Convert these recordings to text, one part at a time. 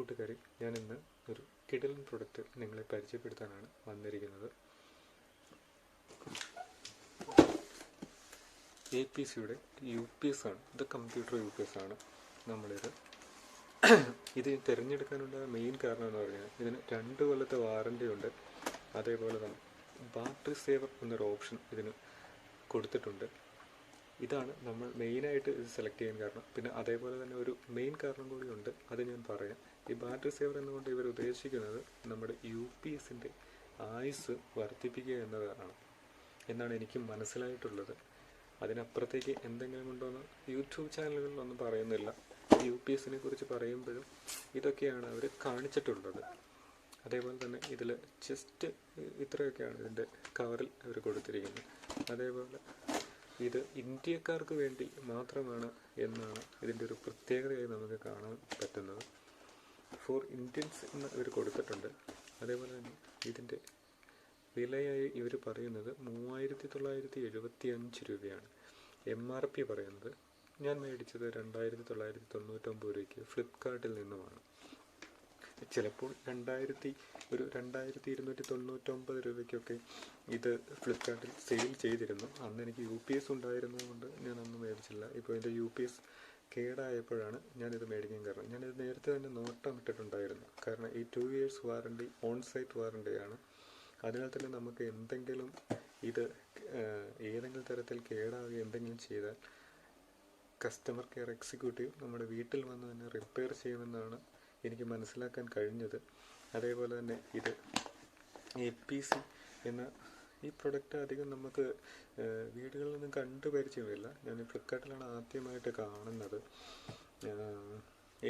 കൂട്ടുകാരെ, ഞാനിന്ന് ഒരു കിടിലൻ പ്രൊഡക്റ്റ് നിങ്ങളെ പരിചയപ്പെടുത്താനാണ് വന്നിരിക്കുന്നത്. APCയുടെ UPS ആണ്. ഇത് കമ്പ്യൂട്ടർ UPS ആണ്. ഇത് തിരഞ്ഞെടുക്കാനുള്ള മെയിൻ കാരണം എന്ന് പറഞ്ഞാൽ ഇതിന് 2 കൊല്ലത്തെ വാറണ്ടി ഉണ്ട്. അതേപോലെ തന്നെ ബാറ്ററി സേവർ എന്നൊരു ഓപ്ഷൻ ഇതിന് കൊടുത്തിട്ടുണ്ട്. ഇതാണ് നമ്മൾ മെയിനായിട്ട് ഇത് സെലക്ട് ചെയ്യാൻ കാരണം. പിന്നെ അതേപോലെ തന്നെ ഒരു മെയിൻ കാരണം കൂടിയുണ്ട്, അത് ഞാൻ പറയാം. ഈ ബാറ്ററി സേവർ എന്നുകൊണ്ട് ഇവർ ഉദ്ദേശിക്കുന്നത് നമ്മുടെ UPSൻ്റെ ആയുസ് വർദ്ധിപ്പിക്കുക എന്നാണ് എനിക്ക് മനസ്സിലായിട്ടുള്ളത്. അതിനപ്പുറത്തേക്ക് എന്തെങ്കിലും ഉണ്ടോയെന്ന് യൂട്യൂബ് ചാനലുകളിലൊന്നും പറയുന്നില്ല. UPSനെ കുറിച്ച് പറയുമ്പോഴും ഇതൊക്കെയാണ് അവർ കാണിച്ചിട്ടുള്ളത്. അതേപോലെ തന്നെ ഇതിൽ ജസ്റ്റ് ഇത്രയൊക്കെയാണ് ഇതിൻ്റെ കവറിൽ അവർ കൊടുത്തിരിക്കുന്നത്. അതേപോലെ ഇത് ഇന്ത്യക്കാർക്ക് വേണ്ടി മാത്രമാണ് എന്നാണ് ഇതിൻ്റെ ഒരു പ്രത്യേകതയായി നമുക്ക് കാണാൻ പറ്റുന്നത്. ഫോർ ഇന്ത്യൻസ് എന്ന് ഇവർ കൊടുത്തിട്ടുണ്ട്. അതേപോലെ തന്നെ ഇതിൻ്റെ വിലയായി ഇവർ പറയുന്നത് 3975 രൂപയാണ്. MRP പറയുന്നത്. ഞാൻ മേടിച്ചത് 2999 രൂപയ്ക്ക് ഫ്ലിപ്കാർട്ടിൽ നിന്നുമാണ്. ചിലപ്പോൾ 2299 രൂപയ്ക്കൊക്കെ ഇത് ഫ്ലിപ്കാർട്ടിൽ സെയിൽ ചെയ്തിരുന്നു. അന്ന് എനിക്ക് UPS ഉണ്ടായിരുന്നതുകൊണ്ട് ഞാൻ അന്ന് മേടിച്ചില്ല. ഇപ്പോൾ ഇതിൻ്റെ UPS കേടായപ്പോഴാണ് ഞാനിത് മേടിക്കാൻ കാരണം. ഞാനിത് നേരത്തെ തന്നെ നോട്ടം ഇട്ടിട്ടുണ്ടായിരുന്നു. കാരണം ഈ 2 years വാറണ്ടി ഓൺസൈറ്റ് വാറണ്ടിയാണ്. അതിനാൽ തന്നെ നമുക്ക് എന്തെങ്കിലും ഇത് ഏതെങ്കിലും തരത്തിൽ കേടാവുകയോ എന്തെങ്കിലും ചെയ്താൽ കസ്റ്റമർ കെയർ എക്സിക്യൂട്ടീവ് നമ്മുടെ വീട്ടിൽ വന്ന് തന്നെ റിപ്പയർ ചെയ്യുമെന്നാണ് എനിക്ക് മനസ്സിലാക്കാൻ കഴിഞ്ഞത്. അതേപോലെ തന്നെ ഇത് APC എന്ന ഈ പ്രൊഡക്റ്റ് അധികം നമുക്ക് വീടുകളിൽ നിന്നും കണ്ടു പരിചയമില്ല. ഞാൻ ഫ്ലിപ്കാർട്ടിലാണ് ആദ്യമായിട്ട് കാണുന്നത്.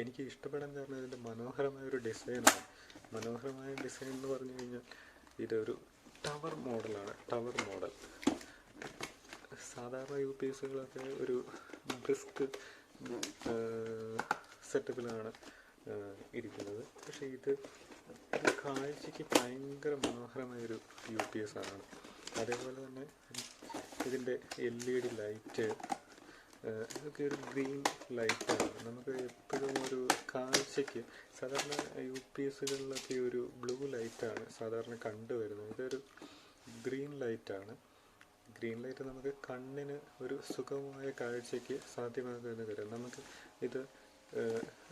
എനിക്ക് ഇഷ്ടപ്പെടാൻ കാരണം ഇതിൻ്റെ മനോഹരമായൊരു ഡിസൈനാണ്. മനോഹരമായ ഡിസൈൻ എന്ന് പറഞ്ഞു കഴിഞ്ഞാൽ ഇതൊരു ടവർ മോഡലാണ്. ടവർ മോഡൽ സാധാരണ UPSകളൊക്കെ ഒരു ബ്രിസ്ക് സെറ്റപ്പിലാണ് ഇരിക്കുന്നത്. പക്ഷേ ഇത് കാഴ്ചയ്ക്ക് ഭയങ്കര മനോഹരമായൊരു UPS ആണ്. അതേപോലെ തന്നെ ഇതിൻ്റെ LED ലൈറ്റ് ഇതൊക്കെ ഒരു ഗ്രീൻ ലൈറ്റാണ്. നമുക്ക് എപ്പോഴും ഒരു കാഴ്ചയ്ക്ക് സാധാരണ UPSകളിലൊക്കെ ഒരു ബ്ലൂ ലൈറ്റാണ് സാധാരണ കണ്ടുവരുന്നത്. ഇതൊരു ഗ്രീൻ ലൈറ്റാണ്. ഗ്രീൻ ലൈറ്റ് നമുക്ക് കണ്ണിന് ഒരു സുഖമായ കാഴ്ചയ്ക്ക് സാധ്യമാകുന്ന കാര്യം. നമുക്ക് ഇത്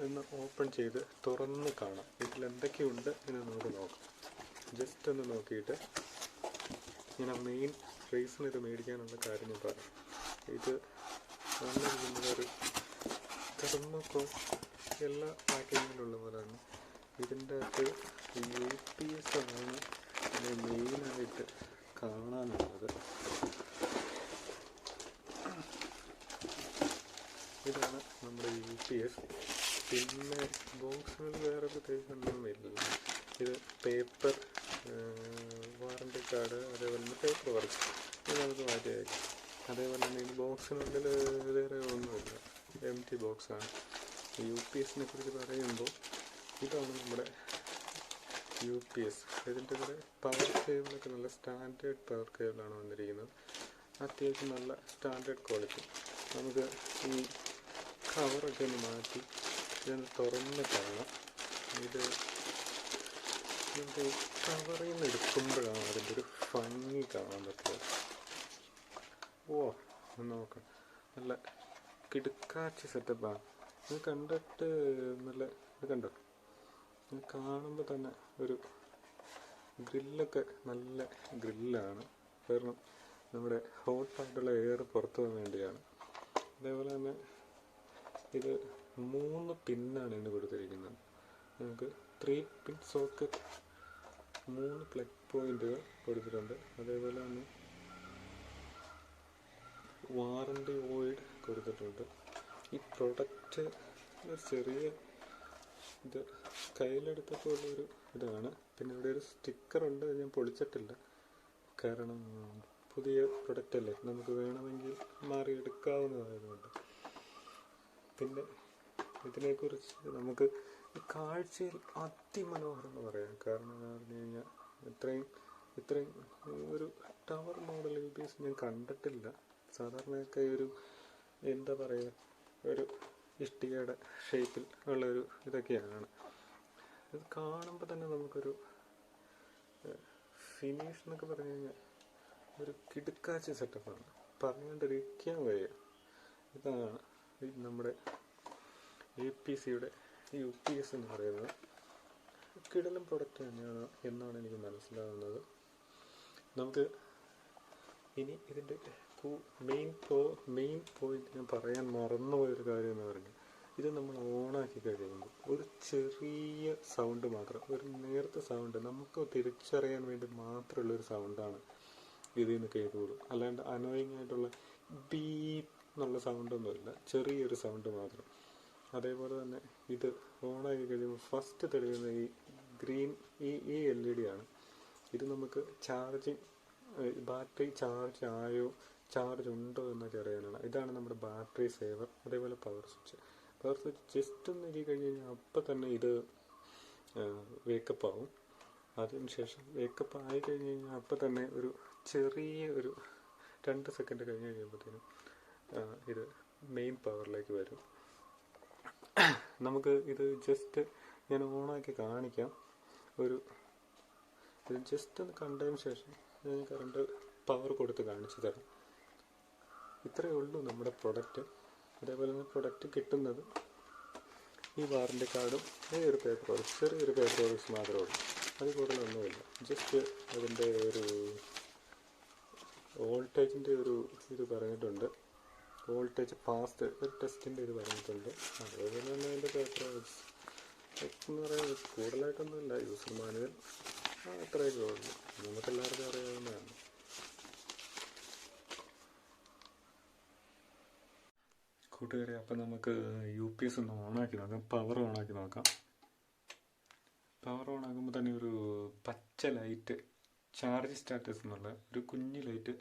ഒന്ന് ഓപ്പൺ ചെയ്ത് തുറന്ന് കാണാം. ഇതിൽ എന്തൊക്കെയുണ്ട് എന്ന് നമുക്ക് നോക്കാം. ജസ്റ്റ് ഒന്ന് നോക്കിയിട്ട് ഞാൻ മെയിൻ റീസൺ ഇത് മേടിക്കാനുള്ള കാര്യം ഞാൻ പറയാം. ഇത് വന്നിരിക്കുന്നതൊരു തെർമോകോൾ എല്ലാ പാക്കിങ്ങിലുള്ള പോലെ തന്നെ ഇതിൻ്റെ അകത്ത് UPS ആണ് മെയിനായിട്ട് കാണാനുള്ളത്. ഇതാണ് നമ്മുടെ UPS. പിന്നെ ബോക്സുകൾ വേറെ പ്രത്യേകിച്ചൊന്നും ഇല്ല. ഇത് പേപ്പർ വാറണ്ടി കാർഡ്, അതേപോലെ തന്നെ പേപ്പർ വർക്ക് ഇത് നമുക്ക് മാറ്റിയായിരിക്കും. അതേപോലെ തന്നെ ഈ ബോക്സിനുള്ളിൽ വേറെ ഒന്നുമില്ല, empty ബോക്സാണ്. UPSനെ കുറിച്ച് പറയുമ്പോൾ ഇതാണ് നമ്മുടെ UPS. ഇതിൻ്റെ കൂടെ പവർ കേബിളൊക്കെ നല്ല സ്റ്റാൻഡേർഡ് പവർ കേബിളാണ് വന്നിരിക്കുന്നത്. അത്യാവശ്യം നല്ല സ്റ്റാൻഡേർഡ് ക്വാളിറ്റി. നമുക്ക് ഈ കവറൊക്കെ ഒന്ന് മാറ്റി ഇതൊന്ന് തുറന്ന് കാണാം. ഇത് നമുക്ക് കവറിൽ നിന്ന് എടുക്കുമ്പോഴാണ് അതിൻ്റെ ഒരു ഭംഗി കാണാൻ പറ്റുന്നത്. നോക്കാം, നല്ല കിടുക്കാച്ചി സെറ്റപ്പാണ്. ഇത് കണ്ടിട്ട് നല്ല ഇത് കണ്ടോ, ഇത് കാണുമ്പോൾ തന്നെ ഒരു ഗ്രില്ലൊക്കെ നല്ല ഗ്രില്ലാണ്. കാരണം നമ്മുടെ ഹോട്ടായിട്ടുള്ള എയർ പുറത്തു പോകാൻ വേണ്ടിയാണ്. അതേപോലെ തന്നെ ഇത് 3 പിന്നാണ് ഇതിന് കൊടുത്തിരിക്കുന്നത്. നമുക്ക് 3 പിൻ സോക്കറ്റ്, 3 പ്ലഗ് പോയിന്റുകൾ കൊടുത്തിട്ടുണ്ട്. അതേപോലെ തന്നെ വാറണ്ടി വോയിഡ് കൊടുത്തിട്ടുണ്ട്. ഈ പ്രൊഡക്റ്റ് ചെറിയ ഇത് കയ്യിലെടുത്തപ്പോൾ ഉള്ളൊരു ഇതാണ്. പിന്നെ ഇവിടെ ഒരു സ്റ്റിക്കറുണ്ട്, അത് ഞാൻ പൊളിച്ചിട്ടില്ല. കാരണം പുതിയ പ്രൊഡക്റ്റ് അല്ലേ, നമുക്ക് വേണമെങ്കിൽ മാറിയെടുക്കാവുന്നതായതുകൊണ്ട്. പിന്നെ ഇതിനെക്കുറിച്ച് നമുക്ക് കാഴ്ചയിൽ അതിമനോഹരം എന്ന് പറയാം. കാരണം എന്ന് പറഞ്ഞു കഴിഞ്ഞാൽ ഇത്രയും ഒരു ടവർ മോഡൽ UPS ഞാൻ കണ്ടിട്ടില്ല. സാധാരണയൊക്കെ ഒരു എന്താ പറയുക, ഒരു ഇഷ്ടികയുടെ ഷേപ്പിൽ ഉള്ളൊരു ഇതൊക്കെയാണ്. ഇത് കാണുമ്പോൾ തന്നെ നമുക്കൊരു ഫിനിഷ് എന്നൊക്കെ പറഞ്ഞു കഴിഞ്ഞാൽ ഒരു കിടുക്കാച്ച സെറ്റപ്പാണ്, പറഞ്ഞുകൊണ്ടിരിക്കാൻ വയ്യ. ഇതാണ് നമ്മുടെ APCയുടെ UPS എന്ന് പറയുന്നത്. കിടലം പ്രൊഡക്റ്റ് തന്നെയാണ് എന്നാണ് എനിക്ക് മനസ്സിലാവുന്നത്. നമുക്ക് ഇനി ഇതിൻ്റെ മെയിൻ പോയിന്റ് ഞാൻ പറയാൻ മറന്നുപോയൊരു കാര്യം എന്ന് പറഞ്ഞു, ഇത് നമ്മൾ ഓണാക്കി കഴിയുമ്പോൾ ഒരു ചെറിയ സൗണ്ട് മാത്രം, ഒരു നേരത്തെ സൗണ്ട് നമുക്ക് തിരിച്ചറിയാൻ വേണ്ടി മാത്രമുള്ളൊരു സൗണ്ടാണ് ഇതിൽ നിന്ന് കേൾക്കുള്ളൂ. അല്ലാണ്ട് അനോയിങ് ആയിട്ടുള്ള ബീപ്പ് എന്നുള്ള സൗണ്ടൊന്നുമില്ല, ചെറിയൊരു സൗണ്ട് മാത്രം. അതേപോലെ തന്നെ ഇത് ഓണാക്കി കഴിയുമ്പോൾ ഫസ്റ്റ് തെളിയുന്ന ഈ ഗ്രീൻ ഈ LED ആണ്. ഇത് നമുക്ക് ചാർജിങ്, ബാറ്ററി ചാർജ് ആയോ ചാർജ് ഉണ്ടോ എന്നൊക്കെ അറിയാനാണ്. ഇതാണ് നമ്മുടെ ബാറ്ററി സേവർ. അതേപോലെ പവർ സ്വിച്ച് ജസ്റ്റ് ഒന്ന് ഇരി കഴിഞ്ഞ് കഴിഞ്ഞാൽ അപ്പം തന്നെ ഇത് വേക്കപ്പ് ആവും. അതിനുശേഷം വേക്കപ്പ് ആയി കഴിഞ്ഞ് കഴിഞ്ഞാൽ അപ്പം തന്നെ ഒരു ചെറിയ ഒരു 2 സെക്കൻഡ് കഴിഞ്ഞ് കഴിയുമ്പോഴത്തേനും ഇത് മെയിൻ പവറിലേക്ക് വരും. നമുക്ക് ഇത് ജസ്റ്റ് ഞാൻ ഓണാക്കി കാണിക്കാം. ഇത് ജസ്റ്റ് ഒന്ന് കണ്ടതിന് ശേഷം ഞാൻ കറണ്ട് പവർ കൊടുത്ത് കാണിച്ചു തരാം. ഇത്രയേ ഉള്ളൂ നമ്മുടെ പ്രൊഡക്റ്റ്. അതേപോലെ തന്നെ പ്രൊഡക്റ്റ് കിട്ടുന്നത് ഈ വാറണ്ടി കാർഡും ചെറിയൊരു പേപ്പർ വർക്ക്സ് മാത്രമേ ഉള്ളൂ. അത് കൂടുതലൊന്നുമില്ല. ജസ്റ്റ് അതിൻ്റെ ഒരു വോൾട്ടേജിൻ്റെ ഒരു ഇത് പറഞ്ഞിട്ടുണ്ട്, വോൾട്ടേജ് ഫാസ്റ്റ് ഒരു ടെസ്റ്റിൻ്റെ ഇത് പറഞ്ഞിട്ടുണ്ട്. അതേപോലെ തന്നെ അതിൻ്റെ പേപ്പർ വർക്ക്സ് എന്ന് പറയുന്നത് കൂടുതലായിട്ടൊന്നുമില്ല, യൂസർ മാനുവൽ അത്രയൊക്കെ ഉള്ളൂ, നമുക്കെല്ലാവർക്കും അറിയാവുന്നതാണ്. കൂട്ടുകാരെ, അപ്പം നമുക്ക് UPS ഒന്ന് ഓണാക്കി നോക്കാം, പവർ ഓണാക്കി നോക്കാം. പവർ ഓണാക്കുമ്പോൾ തന്നെ ഒരു പച്ച ലൈറ്റ്, ചാർജ് സ്റ്റാറ്റസ് എന്നുള്ള ഒരു കുഞ്ഞു ലൈറ്റ്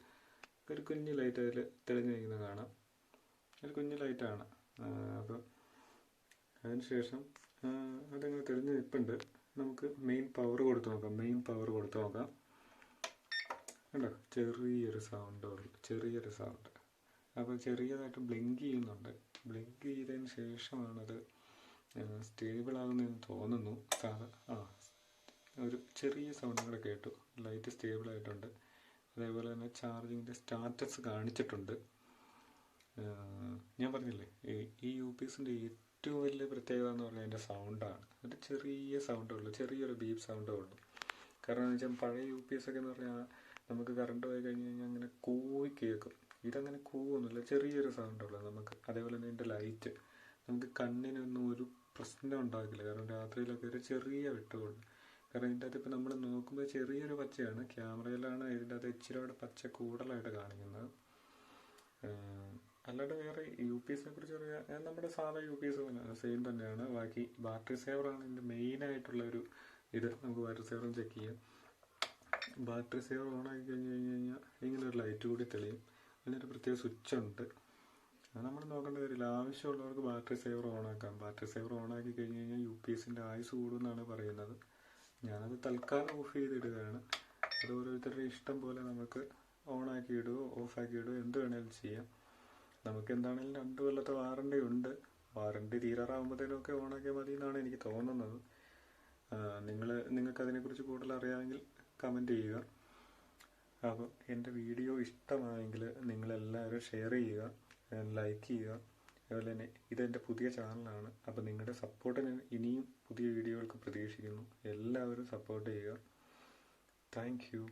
അതിൽ തെളിഞ്ഞു നിൽക്കുന്നത് കാണാം. ഒരു കുഞ്ഞു ലൈറ്റാണ്. അപ്പം അതിനുശേഷം അതങ്ങനെ തെളിഞ്ഞ് നിൽപ്പുണ്ട്. നമുക്ക് മെയിൻ പവർ കൊടുത്ത് നോക്കാം. കണ്ടോ, ചെറിയൊരു സൗണ്ട്. അപ്പോൾ ചെറിയതായിട്ട് ബ്ലിങ്ക് ചെയ്യുന്നുണ്ട്. ബ്ലിങ്ക് ചെയ്തതിന് ശേഷമാണത് സ്റ്റേബിൾ ആകുന്നതെന്ന് തോന്നുന്നു. ഒരു ചെറിയ സൗണ്ടും കൂടെ കേട്ടു. ലൈറ്റ് സ്റ്റേബിൾ ആയിട്ടുണ്ട്. അതേപോലെ തന്നെ ചാർജിങ്ങിൻ്റെ സ്റ്റാറ്റസ് കാണിച്ചിട്ടുണ്ട്. ഞാൻ പറഞ്ഞില്ലേ, ഈ UPSൻ്റെ ഏറ്റവും വലിയ പ്രത്യേകത എന്ന് പറഞ്ഞാൽ അതിൻ്റെ സൗണ്ടാണ്. അത് ചെറിയ സൗണ്ടേ ഉള്ളൂ, ചെറിയൊരു ബീപ്പ് സൗണ്ടേ ഉള്ളൂ. കാരണം എന്ന് വെച്ചാൽ പഴയ UPS ഒക്കെ എന്ന് പറഞ്ഞാൽ നമുക്ക് കറണ്ട് പോയി കഴിഞ്ഞ് കഴിഞ്ഞാൽ അങ്ങനെ കൂവി കേൾക്കും. ഇതങ്ങനെ കൂവൊന്നുമില്ല, ചെറിയൊരു സൗണ്ടേ ഉള്ളൂ നമുക്ക്. അതേപോലെ തന്നെ ഇതിൻ്റെ ലൈറ്റ് നമുക്ക് കണ്ണിനൊന്നും ഒരു പ്രശ്നം ഉണ്ടാക്കില്ല. കാരണം രാത്രിയിലൊക്കെ ഒരു ചെറിയ വെട്ടമുള്ളൂ. കാരണം ഇതിൻ്റെ അകത്ത് ഇപ്പം നമ്മൾ നോക്കുമ്പോൾ ചെറിയൊരു പച്ചയാണ്, ക്യാമറയിലാണ് ഇതിൻ്റെ അകത്ത് ഇച്ചിരിയോടെ പച്ച കൂടുതലായിട്ട് കാണിക്കുന്നത്. അല്ലാണ്ട് വേറെ UPSനെ കുറിച്ച് പറയാൻ നമ്മുടെ സാധാ UPS സെയിം തന്നെയാണ്. ബാക്കി ബാറ്ററി സേവറാണ് ഇതിൻ്റെ മെയിനായിട്ടുള്ളൊരു ഇത്. നമുക്ക് ബാറ്ററി സേവറും ചെക്ക് ചെയ്യാം. ബാറ്ററി സേവർ ഓണാക്കി കഴിഞ്ഞാൽ ഇങ്ങനെ ഒരു ലൈറ്റ് കൂടി തെളിയും. അതിനൊരു പ്രത്യേക സ്വിച്ച് ഉണ്ട്, അത് നമ്മൾ നോക്കേണ്ട കാര്യമില്ല. ആവശ്യമുള്ളവർക്ക് ബാറ്ററി സേവർ ഓണാക്കാം. ബാറ്ററി സേവർ ഓണാക്കി കഴിഞ്ഞ് കഴിഞ്ഞാൽ UPSൻ്റെ ആയുസ് കൂടുമെന്നാണ് പറയുന്നത്. ഞാനത് തൽക്കാലം ഓഫ് ചെയ്തിടുകയാണ്. അത് ഓരോരുത്തരുടെ ഇഷ്ടം പോലെ നമുക്ക് ഓണാക്കി ഇടുകയോ ഓഫാക്കി ഇടുകയോ എന്ത് വേണേലും ചെയ്യാം. നമുക്ക് എന്താണെങ്കിലും 2 കൊല്ലത്തെ വാറണ്ടി ഉണ്ട്. വാറണ്ടി തീരാറാകുമ്പോഴത്തേനൊക്കെ ഓണാക്കിയാൽ മതി എന്നാണ് എനിക്ക് തോന്നുന്നത്. നിങ്ങൾക്ക് അതിനെക്കുറിച്ച് കൂടുതൽ അറിയാമെങ്കിൽ കമൻറ്റ് ചെയ്യുക. അപ്പോൾ എൻ്റെ വീഡിയോ ഇഷ്ടമായെങ്കിൽ നിങ്ങളെല്ലാവരും ഷെയർ ചെയ്യുക, ലൈക്ക് ചെയ്യുക. അതുപോലെ തന്നെ ഇതെൻ്റെ പുതിയ ചാനലാണ്. അപ്പോൾ നിങ്ങളുടെ സപ്പോർട്ടിന് ഇനിയും പുതിയ വീഡിയോകൾക്ക് പ്രതീക്ഷിക്കുന്നു. എല്ലാവരും സപ്പോർട്ട് ചെയ്യുക. Thank you.